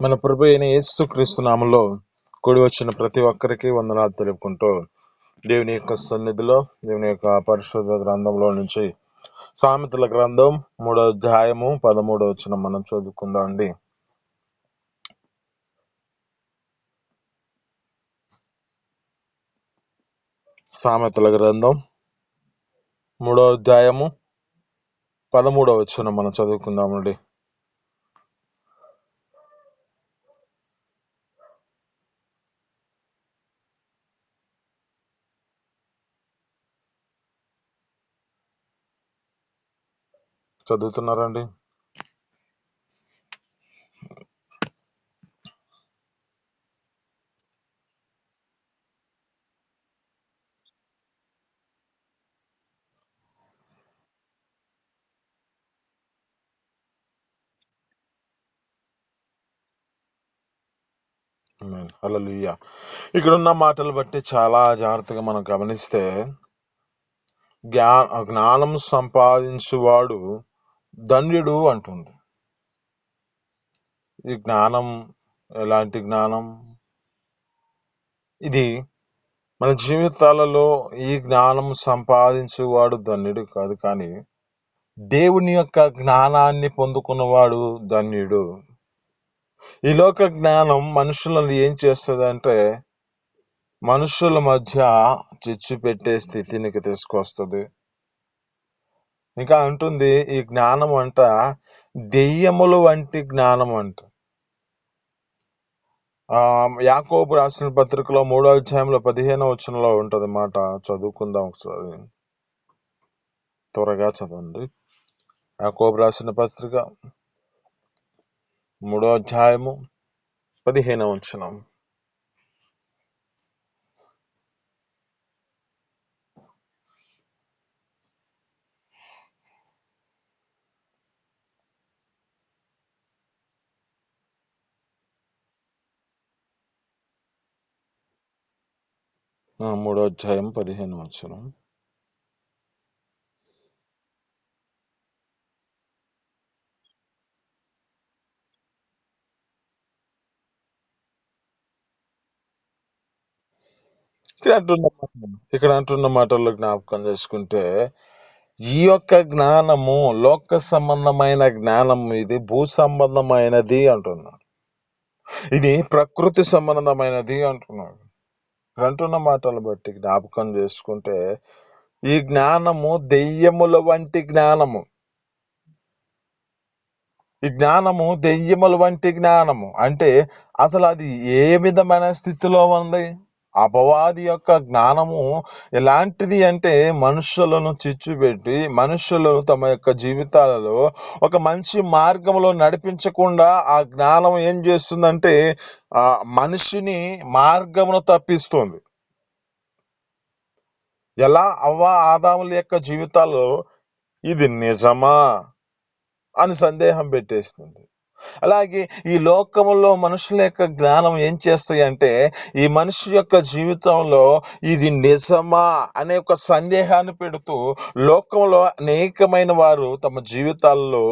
మన ప్రభు అయిన యేసుక్రీస్తు నామములో కూడి వచ్చిన ప్రతి ఒక్కరికి వందనాలు తెలుపుకుంటూ దేవుని యొక్క సన్నిధిలో దేవుని యొక్క పరిశుద్ధ గ్రంథంలో నుంచి సామెతల గ్రంథం 3వ అధ్యాయము 13వ వచనం మనం చదువుకుందాం అండి. సామెతల గ్రంథం 3వ అధ్యాయము 13వ వచనం మనం చదువుకుందామండి. చదువుతున్నారండి? హల్లెలూయా. ఇక్కడున్న మాటలు బట్టి చాలా జాగ్రత్తగా మనం గమనిస్తే జ్ఞానం సంపాదించువాడు ధన్యుడు అంటుంది. ఈ జ్ఞానం ఎలాంటి జ్ఞానం? ఇది మన జీవితాలలో ఈ జ్ఞానం సంపాదించేవాడు ధన్యుడు కాదు, కానీ దేవుని యొక్క జ్ఞానాన్ని పొందుకున్నవాడు ధన్యుడు. ఈ లోక జ్ఞానం మనుషులను ఏం చేస్తుందంటే మనుషుల మధ్య చిచ్చు పెట్టే స్థితినికి తీసుకొస్తుంది. ఇంకా అంటుంది ఈ జ్ఞానం అంట దెయ్యముల వంటి జ్ఞానం అంట. యాకోబు రాసిన పత్రికలో 3వ అధ్యాయంలో 15వ వచనంలో ఉంటది మాట. చదువుకుందాం ఒకసారి, త్వరగా చదవండి. యాకోబు రాసిన పత్రిక 3వ అధ్యాయము 15వ వచనం. మూడో అధ్యాయం 15వ వచనం. ఇక్కడ అంటున్న మాటల్లో జ్ఞాపకం చేసుకుంటే ఈ యొక్క జ్ఞానము లోక సంబంధమైన జ్ఞానం, ఇది భూ సంబంధమైనది అంటున్నాడు. ఇది ప్రకృతి సంబంధమైనది అంటున్నాడు. అంటున్న మాటలు బట్టి జ్ఞాపకం చేసుకుంటే ఈ జ్ఞానము దెయ్యముల వంటి జ్ఞానము. ఈ జ్ఞానము దెయ్యముల వంటి జ్ఞానము అంటే అసలు అది ఏ విధమైన స్థితిలో ఉంది? అపవాది యొక్క జ్ఞానము ఎలాంటిది అంటే మనుషులను చిచ్చుపెట్టి మనుషులను తమ యొక్క జీవితాలలో ఒక మంచి మార్గంలో నడిపించకుండా ఆ జ్ఞానం ఏం చేస్తుందంటే మనిషిని మార్గమును తప్పిస్తుంది. ఎలా ఆదాముల యొక్క జీవితాల్లో ఇది నిజమా అని సందేహం పెట్టేస్తుంది. అలాగే ఈ లోకంలో మనుషుల యొక్క జ్ఞానం ఏం చేస్తాయి అంటే ఈ మనిషి యొక్క జీవితంలో ఇది నిజమా అనే ఒక సందేహాన్ని పెడుతూ లోకంలో అనేకమైన వారు తమ జీవితాల్లో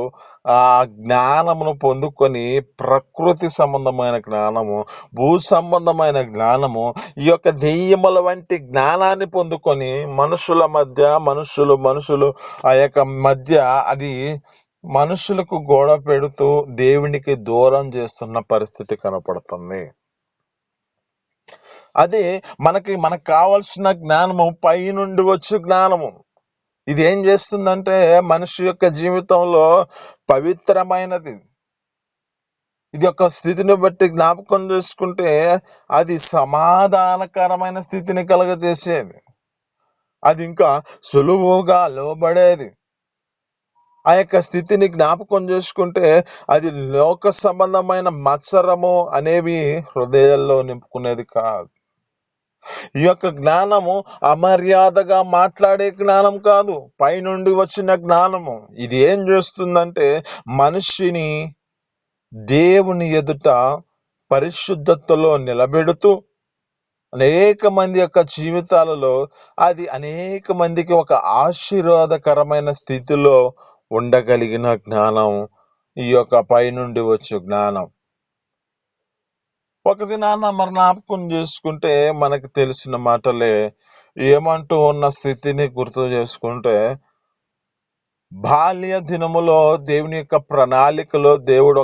ఆ జ్ఞానమును పొందుకొని ప్రకృతి సంబంధమైన జ్ఞానము, భూ సంబంధమైన జ్ఞానము, ఈ యొక్క దెయ్యముల వంటి జ్ఞానాన్ని పొందుకొని మనుషుల మధ్య మనుషులు ఆ యొక్క మధ్య అది మనుషులకు గోడ పెడుతూ దేవునికి దూరం చేస్తున్న పరిస్థితి కనపడుతుంది. అదే మనకు కావలసిన జ్ఞానము పైనుండి వచ్చే జ్ఞానము. ఇది ఏం చేస్తుందంటే మనిషి యొక్క జీవితంలో పవిత్రమైనది. ఇది యొక్క స్థితిని బట్టి జ్ఞాపకం చేసుకుంటే అది సమాధానకరమైన స్థితిని కలగజేసేది. అది ఇంకా సులువుగా లోబడేది. ఆ యొక్క స్థితిని జ్ఞాపకం చేసుకుంటే అది లోక సంబంధమైన మత్సరము అనేవి హృదయాల్లో నింపుకునేది కాదు. ఈ యొక్క జ్ఞానము అమర్యాదగా మాట్లాడే జ్ఞానం కాదు, పైనుండి వచ్చిన జ్ఞానము. ఇది ఏం చేస్తుందంటే మనిషిని దేవుని ఎదుట పరిశుద్ధతలో నిలబెడుతూ అనేక మంది యొక్క జీవితాలలో అది అనేక మందికి ఒక ఆశీర్వాదకరమైన స్థితిలో ఉండగలిగిన జ్ఞానం ఈ యొక్క పైనుండి వచ్చే జ్ఞానం. ఒక దినాన మరి జ్ఞాపకం చేసుకుంటే మనకు తెలిసిన మాటలే. ఏమంటూ ఉన్న స్థితిని గుర్తు చేసుకుంటే, బాల్య దినములో దేవుని యొక్క ప్రణాళికలో దేవుడు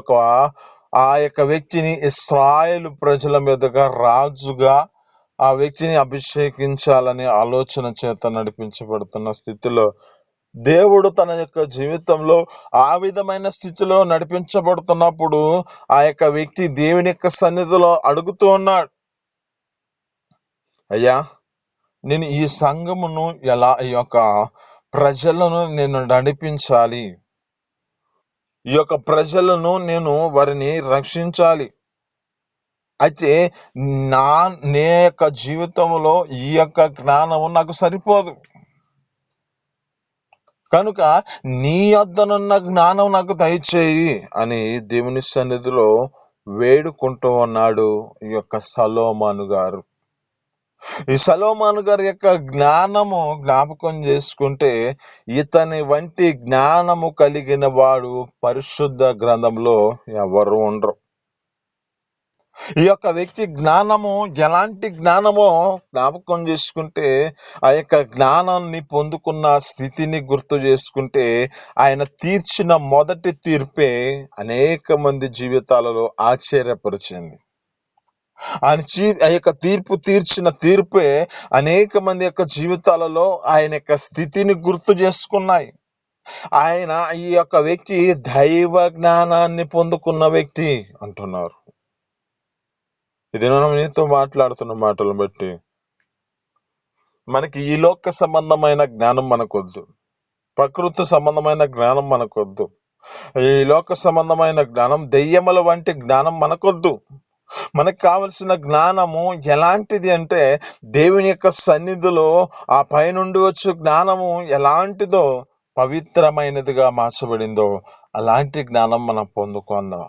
ఆ యొక్క వ్యక్తిని ఇశ్రాయేలు ప్రజల మీదుగా రాజుగా ఆ వ్యక్తిని అభిషేకించాలనే ఆలోచన చేత నడిపించబడుతున్న స్థితిలో దేవుడు తన యొక్క జీవితంలో ఆ విధమైన స్థితిలో నడిపించబడుతున్నప్పుడు ఆ యొక్క వ్యక్తి దేవుని యొక్క సన్నిధిలో అడుగుతూ ఉన్నాడు, అయ్యా, నేను ఈ సంఘమును ఈ యొక్క ప్రజలను నేను నడిపించాలి, ఈ యొక్క ప్రజలను నేను వారిని రక్షించాలి. అయితే నే యొక్క జీవితంలో ఈ యొక్క జ్ఞానము నాకు సరిపోదు. కనుక నీ యొద్దనున్న జ్ఞానం నాకు దయచేయి అని దేవుని సన్నిధిలో వేడుకుంటూ ఉన్నాడు ఈ యొక్క సొలొమోను గారు. ఈ సొలొమోను గారి యొక్క జ్ఞానము జ్ఞాపకం చేసుకుంటే, ఇతని వంటి జ్ఞానము కలిగిన వాడు పరిశుద్ధ గ్రంథంలో ఎవరు ఉండరు. ఈ యొక్క వ్యక్తి జ్ఞానము ఎలాంటి జ్ఞానమో జ్ఞాపకం చేసుకుంటే, ఆ యొక్క జ్ఞానాన్ని పొందుకున్న స్థితిని గుర్తు చేసుకుంటే, ఆయన తీర్చిన మొదటి తీర్పే అనేక మంది జీవితాలలో ఆశ్చర్యపరిచింది. ఆ యొక్క తీర్చిన తీర్పే అనేక మంది యొక్క జీవితాలలో ఆయన యొక్క స్థితిని గుర్తు చేసుకున్నాయి. ఆయన ఈ యొక్క వ్యక్తి దైవ జ్ఞానాన్ని పొందుకున్న వ్యక్తి అంటున్నారు. ఇది మనం నీతో మాట్లాడుతున్న మాటలను బట్టి మనకి ఈ లోక సంబంధమైన జ్ఞానం మనకొద్దు, ప్రకృతి సంబంధమైన జ్ఞానం మనకొద్దు, ఈ లోక సంబంధమైన జ్ఞానం, దెయ్యముల వంటి జ్ఞానం మనకొద్దు. మనకు కావలసిన జ్ఞానము ఎలాంటిది అంటే, దేవుని యొక్క సన్నిధిలో ఆ పైనుండి వచ్చే జ్ఞానము ఎలాంటిదో, పవిత్రమైనదిగా మార్చబడిందో అలాంటి జ్ఞానం మనం పొందుకుందాం.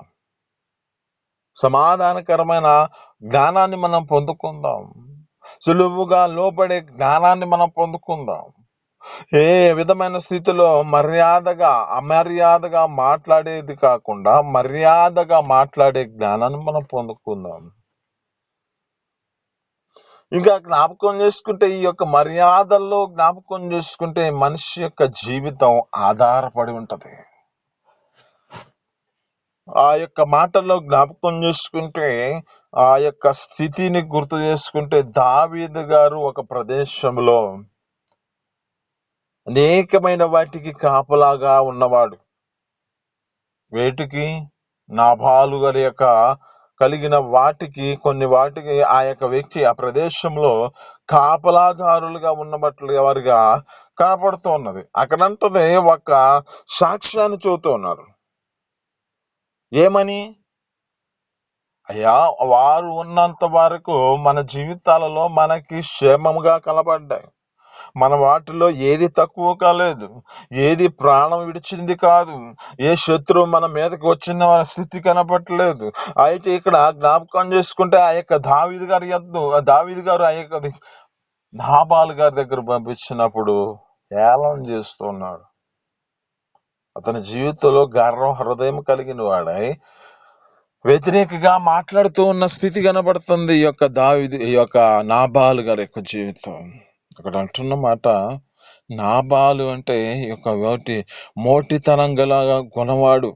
సమాధానకరమైన జ్ఞానాన్ని మనం పొందుకుందాం. సులువుగా లోబడే జ్ఞానాన్ని మనం పొందుకుందాం. ఏ విధమైన స్థితిలో అమర్యాదగా మాట్లాడేది కాకుండా మర్యాదగా మాట్లాడే జ్ఞానాన్ని మనం పొందుకుందాం. ఇంకా జ్ఞాపకం చేసుకుంటే, ఈ యొక్క మర్యాదల్లో జ్ఞాపకం చేసుకుంటే మనిషి యొక్క జీవితం ఆధారపడి ఉంటది. ఆ యొక్క మాటల్లో జ్ఞాపకం చేసుకుంటే, ఆ యొక్క స్థితిని గుర్తు చేసుకుంటే, దావీదు గారు ఒక ప్రదేశంలో అనేకమైన వాటికి కాపలాగా ఉన్నవాడు. వేటికి? నాబాలు గారి యొక్క కలిగిన కొన్ని వాటికి ఆ యొక్క వ్యక్తి ఆ ప్రదేశంలో కాపలాదారులుగా ఉన్నట్లుగా వారిగా కనపడుతూ ఉన్నది. అక్కడంటే ఒక సాక్ష్యాన్ని చెబుతూ ఉన్నారు. ఏమని? అయ్యా, వారు ఉన్నంత వరకు మన జీవితాలలో మనకి క్షేమముగా కనబడ్డాయి. మన వాటిలో ఏది తక్కువ కాలేదు, ఏది ప్రాణం విడిచింది కాదు, ఏ శత్రువు మన మీదకి వచ్చిన స్థితి కనపడలేదు. అయితే ఇక్కడ జ్ఞాపకం చేసుకుంటే, ఆ యొక్క దావీదు గారు ఆ యొక్క నాబాలు గారి దగ్గర పంపించినప్పుడు ఏలం చేస్తున్నాడు. అతని జీవితంలో గర్వం హృదయం కలిగిన వాడై వ్యతిరేకగా మాట్లాడుతూ ఉన్న స్థితి కనబడుతుంది ఈ యొక్క నాబాలు గారి యొక్క జీవితం. అక్కడ అంటున్న మాట, నాబాలు అంటే ఈ యొక్క మోటితనం గల గుణవాడు.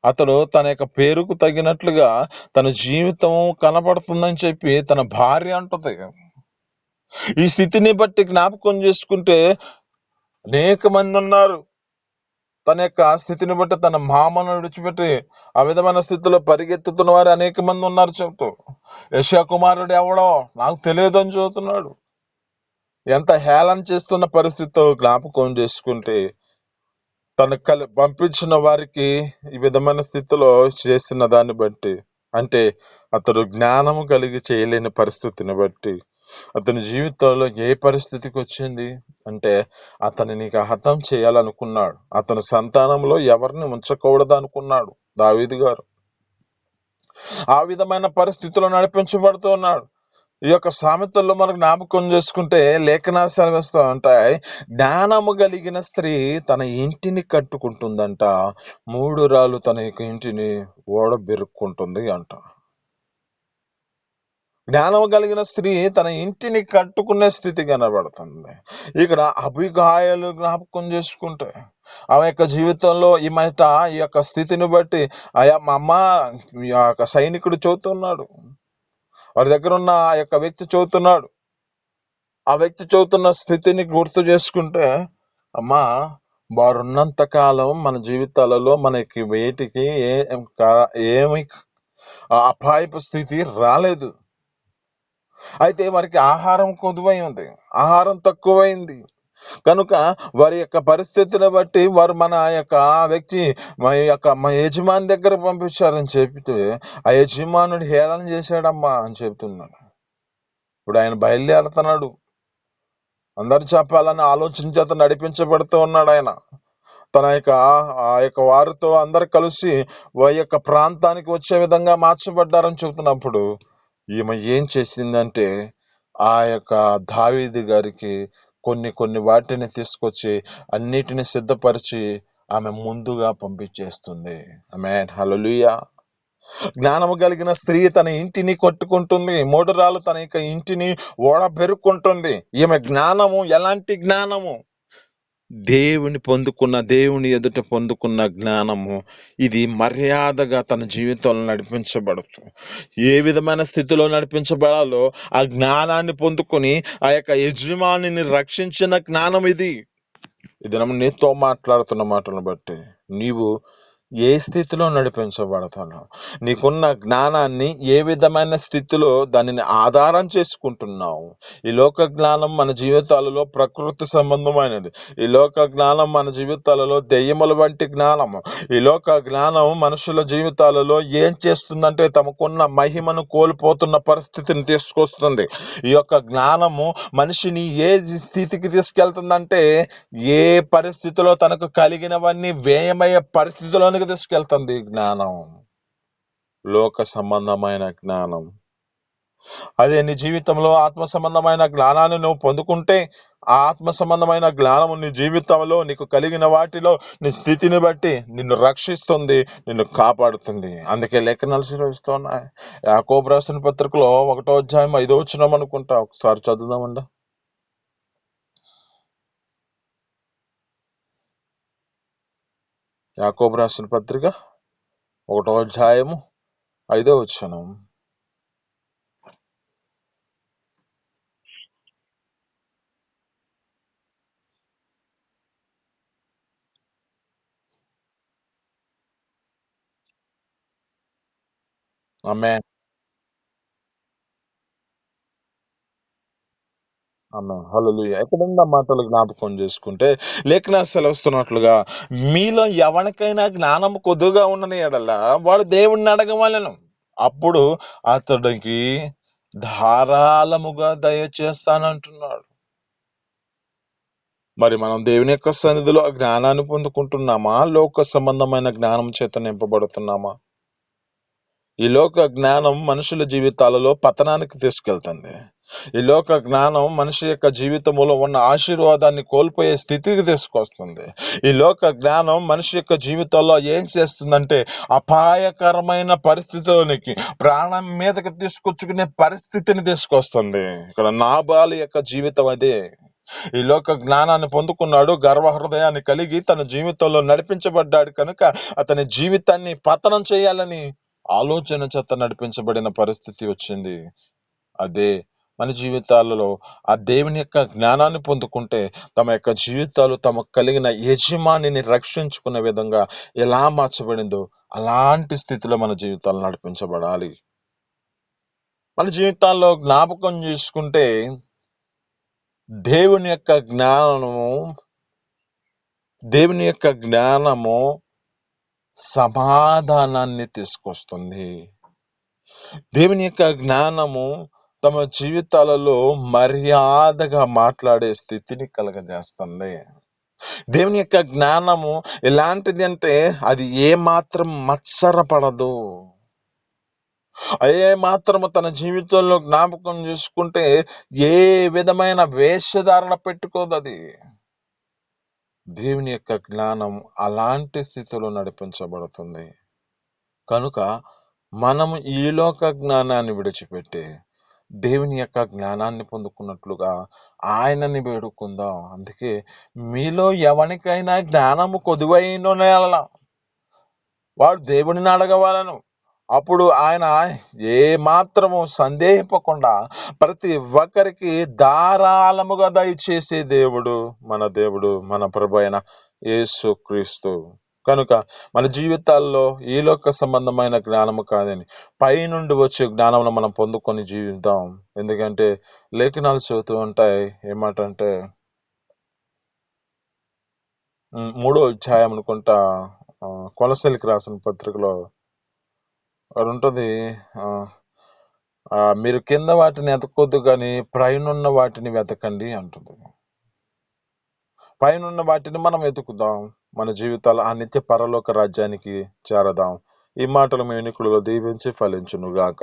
అతడు తన యొక్క పేరుకు తగినట్లుగా తన జీవితం కనబడుతుందని చెప్పి తన భార్య అంటుంది. ఈ స్థితిని బట్టి జ్ఞాపకం చేసుకుంటే అనేక మంది ఉన్నారు. తన యొక్క స్థితిని బట్టి తన మామను విడిచిపెట్టి ఆ విధమైన స్థితిలో పరిగెత్తుతున్న వారు అనేక మంది ఉన్నారు చెబుతూ. యెషయా కుమారుడు ఎవడో నాకు తెలియదు అని చెబుతున్నాడు. ఎంత హేళన చేస్తున్న పరిస్థితితో జ్ఞాపకం చేసుకుంటే, పంపించిన వారికి ఈ విధమైన స్థితిలో చేసిన దాన్ని బట్టి, అంటే అతడు జ్ఞానము కలిగి చేయలేని పరిస్థితిని బట్టి అతని జీవితంలో ఏ పరిస్థితికి వచ్చింది అంటే, అతనిని హతం చేయాలనుకున్నాడు. అతని సంతానంలో ఎవరిని ఉంచకూడదు అనుకున్నాడు దావీదు గారు. ఆ విధమైన పరిస్థితిలో నడిపించబడుతూ ఉన్నాడు. ఈ యొక్క సామెతల్లో మనకు జ్ఞాపకం చేసుకుంటే లేఖనాలు సెలవిస్తూ ఉంటాయి, జ్ఞానము కలిగిన స్త్రీ తన ఇంటిని కట్టుకుంటుందంట, 3 రాళ్ళు తన యొక్క ఇంటిని ఓడబెరుక్కుంటుంది అంట. జ్ఞానం కలిగిన స్త్రీ తన ఇంటిని కట్టుకునే స్థితి కనబడుతుంది. ఇక్కడ అబిగాయలు జ్ఞాపకం చేసుకుంటే ఆమె యొక్క జీవితంలో ఈ యొక్క స్థితిని బట్టి అయ్యా మా అమ్మ, ఈ యొక్క సైనికుడు చెబుతున్నాడు, వారి దగ్గర ఉన్న ఆ యొక్క వ్యక్తి చెబుతున్నాడు, ఆ వ్యక్తి చెబుతున్న స్థితిని గుర్తు చేసుకుంటే, అమ్మా, వారున్నంత కాలం మన జీవితాలలో మనకి వేటికి ఏమి అపాయపు స్థితి రాలేదు. అయితే వారికి ఆహారం కొదువై ఉంది, ఆహారం తక్కువైంది కనుక వారి యొక్క పరిస్థితిని బట్టి వారు మన యొక్క వ్యక్తి మా యజమాని దగ్గర పంపించారని చెప్తే ఆ యజమానుడు హేళన చేశాడమ్మా అని చెప్తున్నాడు. ఇప్పుడు ఆయన బయలుదేరుతున్నాడు, అందరు చెప్పాలని ఆలోచన చేత నడిపించబడుతూ ఉన్నాడు ఆయన. ఆ యొక్క వారితో అందరు కలిసి వారి యొక్క ప్రాంతానికి వచ్చే విధంగా మార్చబడ్డారని చెబుతున్నప్పుడు ఈమె ఏం చేసిందంటే ఆ యొక్క దావీదు గారికి కొన్ని వాటిని తీసుకొచ్చి అన్నిటిని సిద్ధపరిచి ఆమె ముందుగా పంపించేస్తుంది. ఆమేన్, హల్లెలూయా. జ్ఞానము కలిగిన స్త్రీ తన ఇంటిని కట్టుకుంటుంది, మూఢురాలు తన యొక్క ఇంటిని ఓడబెరుక్కుంటుంది. ఈమె జ్ఞానము ఎలాంటి జ్ఞానము? దేవుని ఎదుట పొందుకున్న జ్ఞానము. ఇది మర్యాదగా తన జీవితంలో నడిపించబడుతుంది. ఏ విధమైన స్థితిలో నడిపించబడాలో ఆ జ్ఞానాన్ని పొందుకొని ఆ యొక్క యజమానిని రక్షించిన జ్ఞానం ఇది. ఇది నీతో మాట్లాడుతున్న మాటలను బట్టి నీవు ఏ స్థితిలో నడిపించబడతావు? నీకున్న జ్ఞానాన్ని ఏ విధమైన స్థితిలో దానిని ఆధారం చేసుకుంటున్నావు? ఈ లోక జ్ఞానం మన జీవితాలలో ప్రకృతి సంబంధమైనది. ఈ లోక జ్ఞానం మన జీవితాలలో దెయ్యముల వంటి జ్ఞానము. ఈ లోక జ్ఞానం మనుషుల జీవితాలలో ఏం చేస్తుందంటే తమకున్న మహిమను కోల్పోతున్న పరిస్థితిని తీసుకొస్తుంది. ఈ యొక్క జ్ఞానము మనిషిని ఏ స్థితికి తీసుకెళ్తుందంటే ఏ పరిస్థితిలో తనకు కలిగినవన్నీ వ్యయమయ్యే పరిస్థితిలోనికి తీసుకెళ్తుంది జ్ఞానం. లోక సంబంధమైన జ్ఞానం. అదే నీ జీవితంలో ఆత్మ సంబంధమైన జ్ఞానాన్ని నువ్వు పొందుకుంటే ఆ ఆత్మ సంబంధమైన జ్ఞానము నీ జీవితంలో నీకు కలిగిన వాటిలో నీ స్థితిని బట్టి నిన్ను రక్షిస్తుంది, నిన్ను కాపాడుతుంది. అందుకే లేఖనాలు సెలవిస్తున్నాయి. యాకోబు రాసిన పత్రికలో 1వ అధ్యాయం 5వ వచనం అనుకుంటా, ఒకసారి చదువుదామండి. యాకోబు రాసిన పత్రిక 1వ అధ్యాయము 5వ వచనం. ఆమేన్, ఆమేన్, హల్లెలూయా. ఎక్కడున్న మాటలు జ్ఞాపకం చేసుకుంటే లేఖనాలు సెలవిస్తున్నట్లుగా మీలో ఎవరికైనా జ్ఞానం కొద్దుగా ఉన్న ఎడల వాడు దేవుణ్ణి అడగవలెను, అప్పుడు అతడికి ధారాళముగా దయచేస్తానంటున్నాడు. మరి మనం దేవుని యొక్క సన్నిధిలో ఆ జ్ఞానాన్ని పొందుకుంటున్నామా? లోక సంబంధమైన జ్ఞానం చేత నింపబడుతున్నామా? ఈ లోక జ్ఞానం మనుషుల జీవితాలలో పతనానికి తీసుకెళ్తుంది. ఈ లోక జ్ఞానం మనిషి యొక్క జీవితంలో ఉన్న ఆశీర్వాదాన్ని కోల్పోయే స్థితికి తీసుకొస్తుంది. ఈ లోక జ్ఞానం మనిషి యొక్క జీవితంలో ఏం చేస్తుందంటే అపాయకరమైన పరిస్థితులకి, ప్రాణం మీదకి తీసుకొచ్చుకునే పరిస్థితిని తీసుకొస్తుంది. ఇక్కడ నాబాలు యొక్క జీవితం అదే. ఈ లోక జ్ఞానాన్ని పొందుకున్నాడు, గర్వ హృదయాన్ని కలిగి తన జీవితంలో నడిపించబడ్డాడు కనుక అతని జీవితాన్ని పతనం చేయాలని ఆలోచన చేత నడిపించబడిన పరిస్థితి వచ్చింది. అదే మన జీవితాలలో ఆ దేవుని యొక్క జ్ఞానాన్ని పొందుకుంటే తమ యొక్క జీవితాలు తమకు కలిగిన యజమానిని రక్షించుకునే విధంగా ఎలా మార్చబడిందో అలాంటి స్థితిలో మన జీవితాలు నడిపించబడాలి. మన జీవితాల్లో జ్ఞాపకం చేసుకుంటే దేవుని యొక్క జ్ఞానము దేవుని యొక్క జ్ఞానము సమాధానాన్ని తీసుకొస్తుంది. దేవుని యొక్క జ్ఞానము తమ జీవితాలలో మర్యాదగా మాట్లాడే స్థితిని కలగజేస్తుంది. దేవుని యొక్క జ్ఞానము ఎలాంటిది అంటే అది ఏ మాత్రం మత్సరపడదు. ఏ మాత్రము తన జీవితంలో జ్ఞాపకం చేసుకుంటే ఏ విధమైన వేషధారణ పెట్టుకోదు అది. దేవుని యొక్క జ్ఞానం అలాంటి స్థితిలో నడిపించబడుతుంది. కనుక మనము ఈ లోక జ్ఞానాన్ని విడిచిపెట్టి దేవుని యొక్క జ్ఞానాన్ని పొందుకున్నట్లుగా ఆయనని వేడుకుందాం. అందుకే మీలో ఎవనికైనా జ్ఞానము కొదువైనలా వాడు దేవునిని అడగవలెను. అప్పుడు ఆయన ఏ మాత్రము సందేహింపకుండా ప్రతి ఒక్కరికి ధారాళముగా దయచేసే దేవుడు మన ప్రభు అయిన యేసుక్రీస్తు. కనుక మన జీవితాల్లో ఈ లోక సంబంధమైన జ్ఞానము కాదని పైనుండి వచ్చే జ్ఞానమును మనం పొందుకొని జీవిద్దాం. ఎందుకంటే లేఖనాలు చెబుతూ ఉంటాయి ఏమాటంటే 3వ అధ్యాయం అనుకుంటా, కొలస్సీలకు రాసిన పత్రికలో అది ఉంటుంది. మీరు కింద వాటిని ఎతకొద్దు కానీ పైనున్న వాటిని వెతకండి అంటుంది. పైనున్న వాటిని మనం వెతుకుదాం. మన జీవితాలు ఆ నిత్య పరలోక రాజ్యానికి చేరదాం. ఈ మాటలు మీ ఎన్నికలలో దీవించి ఫలించునుగాక.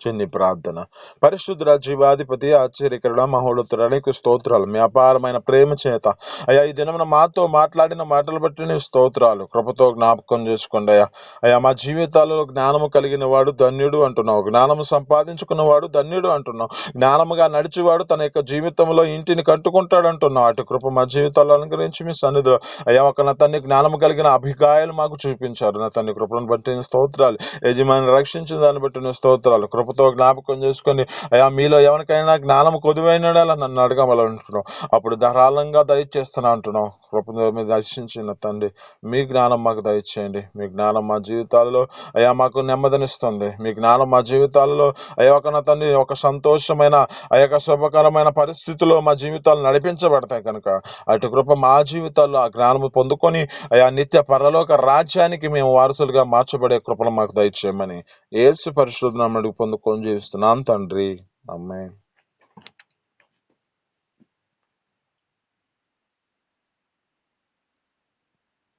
చిన్ని ప్రార్థన. పరిశుద్ధుడ, జీవాధిపతి, ఆశ్చర్యకరుడ, మహోన్నతుడ, నీకు స్తోత్రాలు. మీ అపారమైన ప్రేమ చేత అయ్యా ఈ దినమున మాతో మాట్లాడిన మాటలు బట్టి నీకు స్తోత్రాలు. కృపతో జ్ఞాపకం చేసుకోండి అయ్యా. అయ్యా మా జీవితాలలో జ్ఞానము కలిగిన వాడు ధన్యుడు అంటున్నావు. జ్ఞానము సంపాదించుకున్నవాడు ధన్యుడు అంటున్నావు. జ్ఞానముగా నడిచేవాడు తన యొక్క జీవితంలో ఇంటిని కట్టుకుంటాడు అంటున్నావు. అటు కృప మా జీవితాల్లో అనుగ్రహించి మీ సన్నిధిలో అయ్యా ఒక నా తండ్రి జ్ఞానము కలిగిన అభిగాయాలు మాకు చూపించారు. నా తండ్రి కృపను బట్టి నీ స్తోత్రాలు. యజమాని రక్షించిన దాన్ని బట్టి నీ స్తోత్రాలు. కృపతో జ్ఞాపకం చేసుకొని అయ్యా మీలో ఎవరికైనా జ్ఞానం కొదువైనలా నన్ను అడగమలంటున్నావు. అప్పుడు ధారాళంగా దయచేస్తున్నా అంటున్నావు. కృప మీద దర్శించిన తండ్రి మీ జ్ఞానం మాకు దయచేయండి. మీ జ్ఞానం మా జీవితాల్లో అయ్యా మాకు నెమ్మదినిస్తుంది. మీ జ్ఞానం మా జీవితాల్లో అయ్యా ఒక నా తండ్రి ఒక సంతోషమైన ఆ యొక్క శుభకరమైన పరిస్థితుల్లో మా జీవితాలు నడిపించబడతాయి. కనుక అటు కృప మా జీవితాల్లో ఆ జ్ఞానము పొందుకొని అయ్యా నిత్య పరలోక రాజ్యానికి మేము వారసులుగా మార్చబడే కృపను మాకు దయచేయమని యేసు పరిశుద్ధ నామమున పొందుకొని జీవిస్తున్నాం తండ్రి. ఆమేన్.